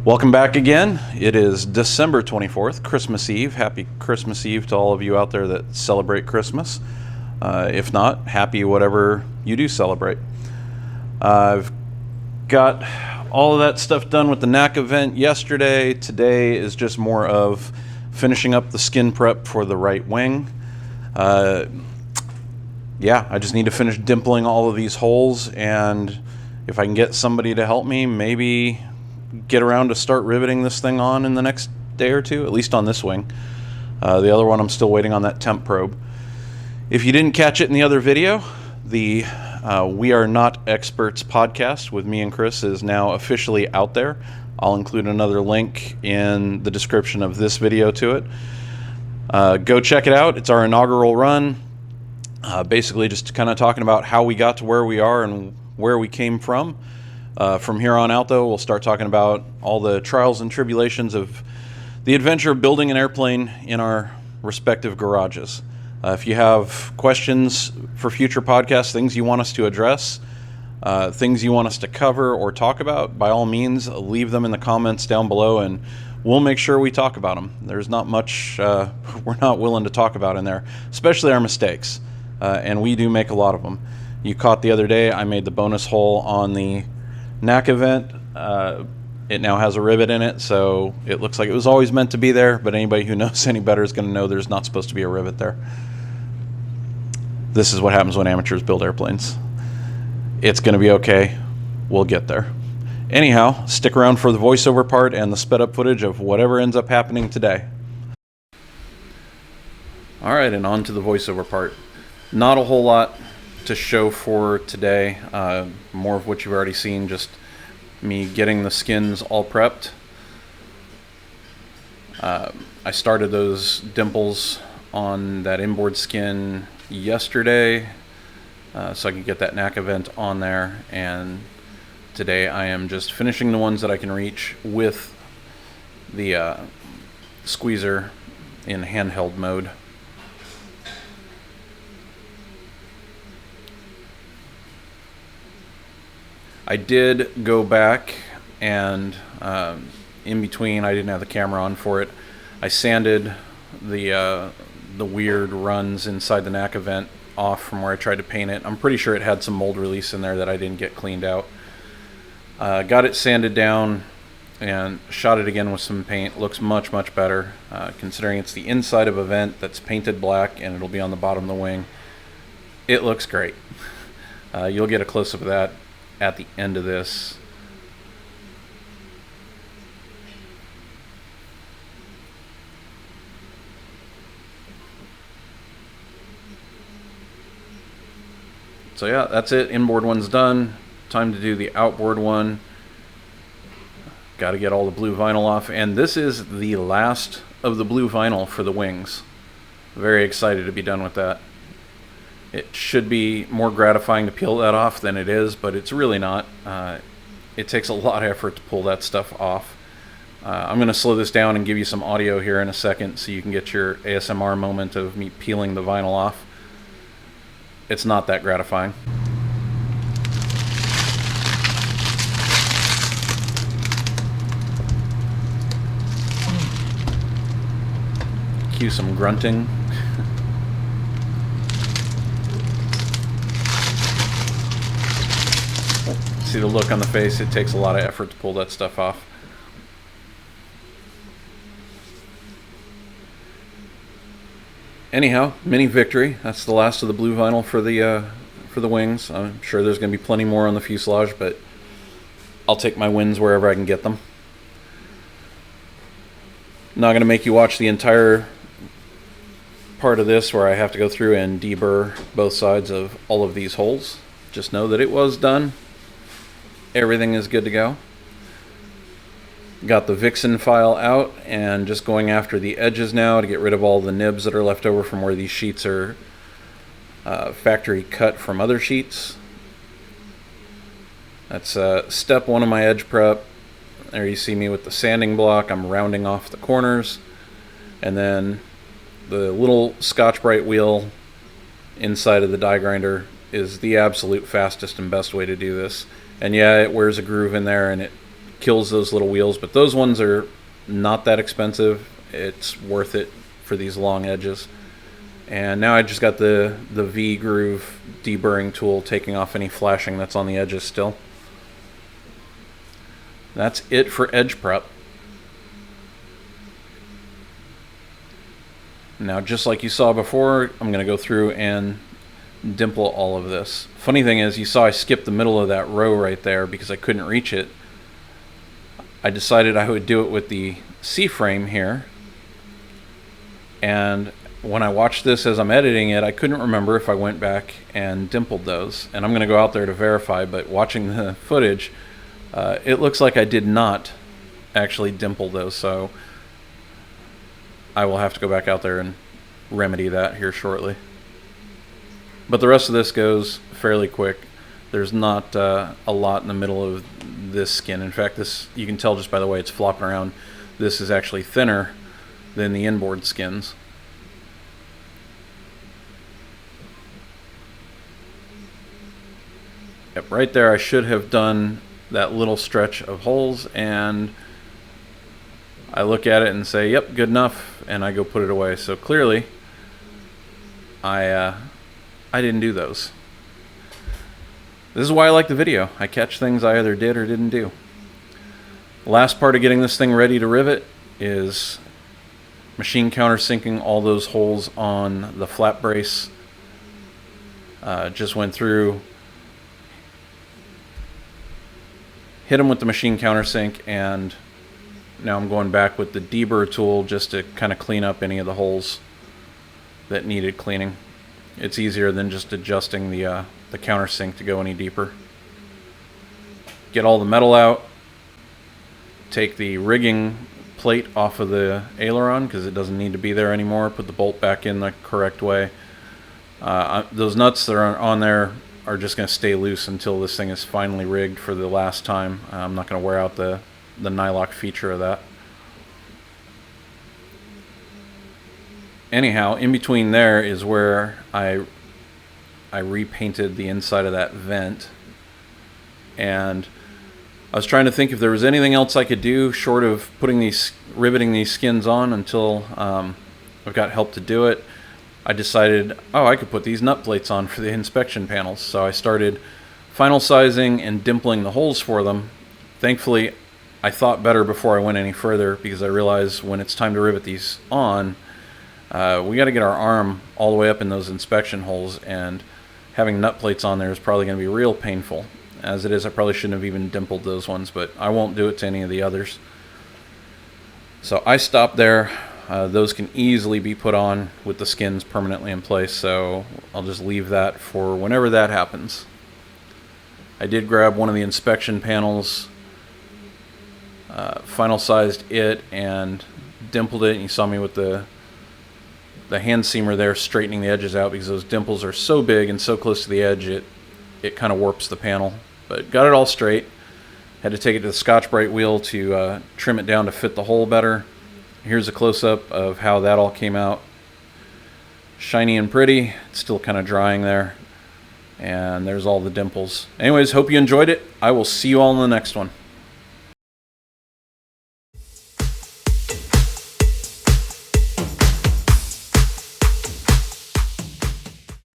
Welcome back again. It is December 24th, Christmas Eve. Happy Christmas Eve to all of you out there that celebrate Christmas. If not, happy whatever you do celebrate. I've got all of that stuff done with the NACA event yesterday. Today is just more of finishing up the skin prep for the right wing. I just need to finish dimpling all of these holes, and if I can get somebody to help me, maybe get around to start riveting this thing on in the next day or two, at least on this wing. The other one, I'm still waiting on that temp probe. If you didn't catch it in the other video, the We Are Not Experts podcast with me and Chris is now officially out there. I'll include another link in the description of this video to it. Go check it out. It's our inaugural run. Basically just kind of talking about how we got to where we are and where we came from. From here on out, though, we'll start talking about all the trials and tribulations of the adventure of building an airplane in our respective garages. If you have questions for future podcasts, things you want us to address, things you want us to cover or talk about, by all means, leave them in the comments down below, and we'll make sure we talk about them. There's not much we're not willing to talk about in there, especially our mistakes, and we do make a lot of them. You caught the other day, I made the bonus hole on the NACA event. It now has a rivet in it, so it looks like it was always meant to be there, but anybody who knows any better is going to know there's not supposed to be a rivet there. This is what happens when amateurs build airplanes. It's going to be okay. We'll get there. Anyhow, stick around for the voiceover part and the sped up footage of whatever ends up happening today. Alright, and on to the voiceover part. Not a whole lot to show for today, more of what you've already seen, just me getting the skins all prepped. I started those dimples on that inboard skin yesterday, so I could get that NACA vent on there, and today I am just finishing the ones that I can reach with the squeezer in handheld mode. I did go back and in between, I didn't have the camera on for it, I sanded the weird runs inside the NACA vent off from where I tried to paint it. I'm pretty sure it had some mold release in there that I didn't get cleaned out. Got it sanded down and shot it again with some paint. Looks much better, considering it's the inside of a vent that's painted black and it'll be on the bottom of the wing. It looks great. You'll get a close-up of that at the end of this. So yeah, that's it. Inboard one's done. Time to do the outboard one. Got to get all the blue vinyl off, and this is the last of the blue vinyl for the wings. Very excited to be done with that. It should be more gratifying to peel that off than it is, but it's really not. It takes a lot of effort to pull that stuff off. I'm going to slow this down and give you some audio here in a second so you can get your ASMR moment of me peeling the vinyl off. It's not that gratifying. Cue some grunting. See the look on the face. It takes a lot of effort to pull that stuff off. Anyhow, mini victory. That's the last of the blue vinyl for the wings. I'm sure there's going to be plenty more on the fuselage, but I'll take my wins wherever I can get them. Not going to make you watch the entire part of this where I have to go through and deburr both sides of all of these holes. Just know that it was done. Everything is good to go. Got the Vixen file out and just going after the edges now to get rid of all the nibs that are left over from where these sheets are factory cut from other sheets. That's step one of my edge prep. There you see me with the sanding block. I'm rounding off the corners, and then the little Scotch-Brite wheel inside of the die grinder is the absolute fastest and best way to do this. And yeah, it wears a groove in there and it kills those little wheels, but those ones are not that expensive. It's worth it for these long edges. And now I just got the V-groove deburring tool, taking off any flashing that's on the edges still. That's it for edge prep. Now, just like you saw before, I'm going to go through and dimple all of this. Funny thing is, you saw I skipped the middle of that row right there because I couldn't reach it. I decided I would do it with the C-frame here. And when I watched this as I'm editing it, I couldn't remember if I went back and dimpled those. And I'm going to go out there to verify, but watching the footage, it looks like I did not actually dimple those. So I will have to go back out there and remedy that here shortly. But the rest of this goes fairly quick. There's not a lot in the middle of this skin. In fact, this, you can tell just by the way it's flopping around, this is actually thinner than the inboard skins. Yep, right there I should have done that little stretch of holes, and I look at it and say, yep, good enough, and I go put it away. So clearly I didn't do those. This is why I like the video. I catch things I either did or didn't do. The last part of getting this thing ready to rivet is machine countersinking all those holes on the flap brace. Just went through, hit them with the machine countersink, and now I'm going back with the deburr tool just to kind of clean up any of the holes that needed cleaning. It's easier than just adjusting the countersink to go any deeper. Get all the metal out, take the rigging plate off of the aileron because it doesn't need to be there anymore, put the bolt back in the correct way. Those nuts that are on there are just going to stay loose until this thing is finally rigged for the last time. I'm not going to wear out the nylock feature of that. Anyhow, in between there is where I repainted the inside of that vent, and I was trying to think if there was anything else I could do short of riveting these skins on until I've got help to do it. I decided, oh, I could put these nut plates on for the inspection panels. So I started final sizing and dimpling the holes for them. Thankfully, I thought better before I went any further because I realized when it's time to rivet these on, we got to get our arm all the way up in those inspection holes, and having nut plates on there is probably going to be real painful. As it is, I probably shouldn't have even dimpled those ones, but I won't do it to any of the others. So I stopped there. Those can easily be put on with the skins permanently in place, so I'll just leave that for whenever that happens. I did grab one of the inspection panels, final sized it, and dimpled it. And you saw me with the hand seamer there straightening the edges out because those dimples are so big and so close to the edge it kind of warps the panel. But got it all straight. Had to take it to the Scotch-Brite wheel to trim it down to fit the hole better. Here's a close-up of how that all came out. Shiny and pretty. It's still kind of drying there. And there's all the dimples. Anyways, hope you enjoyed it. I will see you all in the next one.